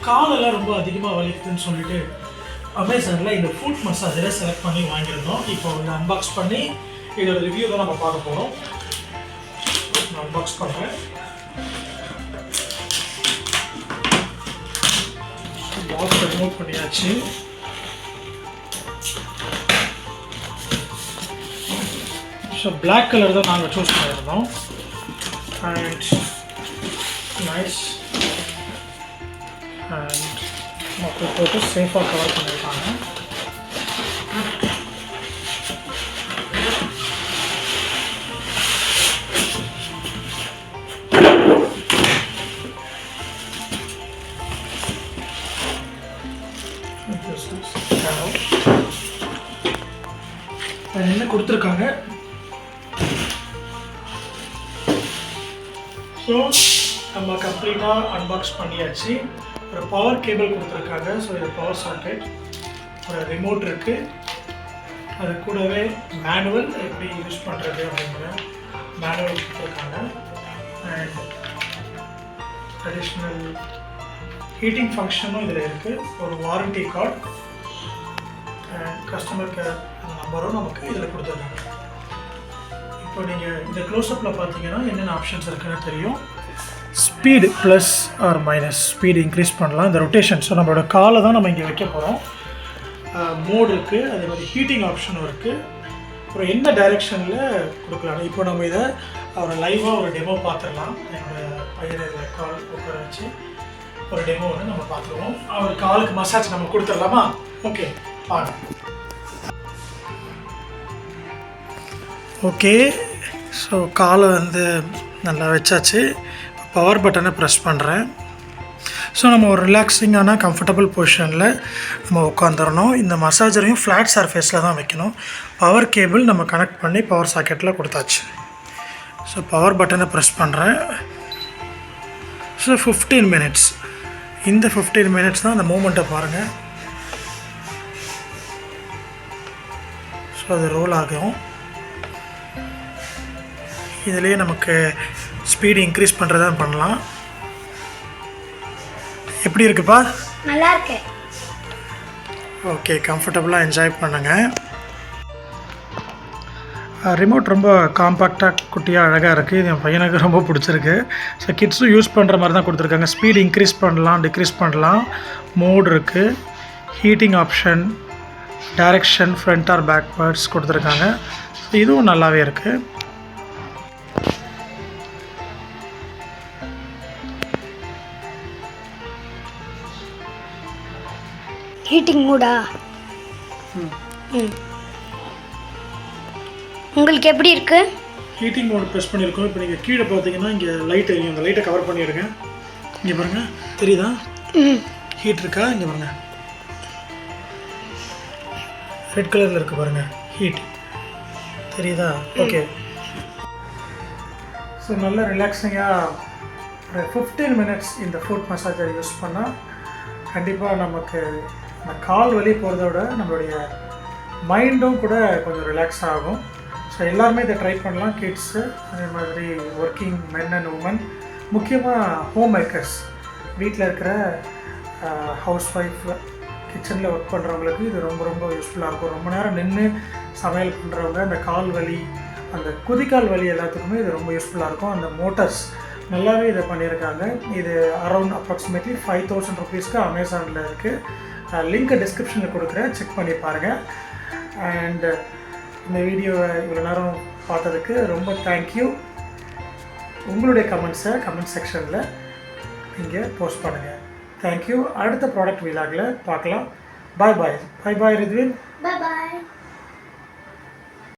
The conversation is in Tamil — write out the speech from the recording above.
காலெல்லாம் ரொம்ப அதிகமாக வலிக்குதுன்னு சொல்லிட்டு அமேசானில் இந்த ஃபுட் மசாஜரை செலக்ட் பண்ணி வாங்கியிருந்தோம். இப்போ இதை அன்பாக்ஸ் பண்ணி இதோட ரிவ்யூ தான் நம்ம பார்க்க போகிறோம். நான் அன்பாக்ஸ் பண்ணுறேன். பாக்ஸ் ரிமூவ் பண்ணியாச்சு. ஸோ பிளாக் கலர் தான் நாங்கள் சூஸ் பண்ணியிருந்தோம். அண்ட் நைஸ் அண்ட் மொத்தம் போட்டு சேஃபாக கவர் பண்ணியிருக்காங்க. என்ன கொடுத்துருக்காங்க? ஸோ நம்ம கம்ப்ளீட்டாக அன்பாக்ஸ் பண்ணியாச்சு. ஒரு பவர் கேபிள் கொடுத்துருக்காங்க. ஸோ இது பவர் சாக்கெட், ஒரு ரிமோட் இருக்குது. அது கூடவே மேனுவல் எப்படி யூஸ் பண்ணுறது அப்படிங்கிற மேனுவல் கொடுத்துருக்காங்க. அண்ட் ட்ரெடிஷ்னல் ஹீட்டிங் ஃபங்க்ஷனும் இதில் இருக்குது. ஒரு warranty card and customer care நம்பரும் நமக்கு இதில் கொடுத்துருக்காங்க. இப்போ நீங்கள் இந்த க்ளோஸ்அப்பில் பார்த்தீங்கன்னா என்னென்ன ஆப்ஷன்ஸ் இருக்குன்னு தெரியும். Speed plus or minus, speed increase பண்ணலாம். இந்த ரொட்டேஷன், ஸோ நம்மளோட காலை தான் நம்ம இங்கே வைக்க போகிறோம். மோட் இருக்குது, அதே மாதிரி ஹீட்டிங் ஆப்ஷனும் இருக்குது. அப்புறம் என்ன டைரெக்ஷனில் கொடுக்கலாம். இப்போ நம்ம இதை ஒரு லைவாக ஒரு டெமோ பார்த்துடலாம். என்னோடய பையனை இதில் கால் உட்கார வச்சு ஒரு டெமோ வந்து நம்ம பார்த்துருவோம். அவர் காலுக்கு மசாஜ் நம்ம கொடுத்துடலாமா? ஓகே, வாங்க. ஓகே, ஸோ காலை வந்து நல்லா வச்சாச்சு. பவர் பட்டனை ப்ரெஸ் பண்ணுறேன். ஸோ நம்ம ஒரு ரிலாக்ஸிங்கான கம்ஃபர்டபுள் பொசிஷனில் நம்ம உட்காந்துடணும். இந்த மசாஜரையும் ஃப்ளாட் சர்ஃபேஸில் தான் வைக்கணும். பவர் கேபிள் நம்ம கனெக்ட் பண்ணி பவர் சாக்கெட்டில் கொடுத்தாச்சு. ஸோ பவர் பட்டனை ப்ரெஸ் பண்ணுறேன். So 15 minutes. இந்த 15 மினிட்ஸ் தான் அந்த மூமெண்ட்டை பாருங்கள். ஸோ அது ரோல் ஆகும். இதிலேயே நமக்கு ஸ்பீடு இன்க்ரீஸ் பண்ணுறதா பண்ணலாம். எப்படி இருக்குப்பா? நல்லா இருக்கு. ஓகே, கம்ஃபர்டபுளாக என்ஜாய் பண்ணுங்கள். ரிமோட் ரொம்ப காம்பாக்டாக குட்டியாக அழகாக இருக்குது. இது என் பையனுக்கு ரொம்ப பிடிச்சிருக்கு. ஸோ கிட்ஸும் யூஸ் பண்ணுற மாதிரி தான் கொடுத்துருக்காங்க. ஸ்பீடு இன்க்ரீஸ் பண்ணலாம், டிக்ரீஸ் பண்ணலாம். மோட் இருக்குது, heating option, direction front R backwards கொடுத்துருக்காங்க. ஸோ இதுவும் நல்லாவே இருக்குது. ஹீட்டிங் மூடா? உங்களுக்கு எப்படி இருக்கு? ஹீட்டிங் மோட் ப்ரெஸ் பண்ணியிருக்கோம். இப்போ நீங்கள் கீழே பார்த்தீங்கன்னா இங்கே லைட் எரியும். அந்த லைட்டை கவர் பண்ணிவிடுங்க. இங்கே பாருங்கள், தெரியுதா? ஹீட் இருக்கா? இங்கே பாருங்கள், ரெட் கலரில் இருக்குது பாருங்கள், ஹீட் தெரியுதா? ஓகே, ஸோ நல்ல ரிலாக்ஸிங்காக ஒரு 15 மினிட்ஸ் இந்த ஃபுட் மசாஜர் யூஸ் பண்ணால் கண்டிப்பாக நமக்கு அந்த கால் வலி போகிறத விட நம்மளுடைய மைண்டும் கூட கொஞ்சம் ரிலாக்ஸ் ஆகும். ஸோ எல்லாருமே இதை ட்ரை பண்ணலாம். கிட்ஸு, அதே மாதிரி ஒர்க்கிங் மென் அண்ட் உமன், முக்கியமாக ஹோம் மேக்கர்ஸ், வீட்டில் இருக்கிற ஹவுஸ் ஒய்ஃப், கிச்சனில் ஒர்க் பண்ணுறவங்களுக்கு இது ரொம்ப ரொம்ப யூஸ்ஃபுல்லாக இருக்கும். ரொம்ப நேரம் நின்று சமையல் பண்ணுறவங்க, அந்த கால் வலி, அந்த குதிக்கால் வலி எல்லாத்துக்குமே இது ரொம்ப யூஸ்ஃபுல்லாக இருக்கும். அந்த மோட்டர்ஸ் நல்லாவே இதை பண்ணியிருக்காங்க. இது அரௌண்ட் அப்ராக்சிமேட்லி 5000 ருபீஸ்க்கு அமேசானில் இருக்குது. லிங்க்கை டிஸ்கிரிப்ஷனில் கொடுக்குறேன், செக் பண்ணி பாருங்கள். அண்ட் இந்த வீடியோவை இவ்வளோ நேரம் பார்த்ததுக்கு ரொம்ப தேங்க்யூ. உங்களுடைய கமெண்ட்ஸை கமெண்ட் செக்ஷனில் நீங்கள் போஸ்ட் பண்ணுங்கள். தேங்க்யூ. அடுத்த ப்ராடக்ட் விலாகில் பார்க்கலாம். பாய் பாய். பாய் பாய் ரித்வின். பாய் பாய்.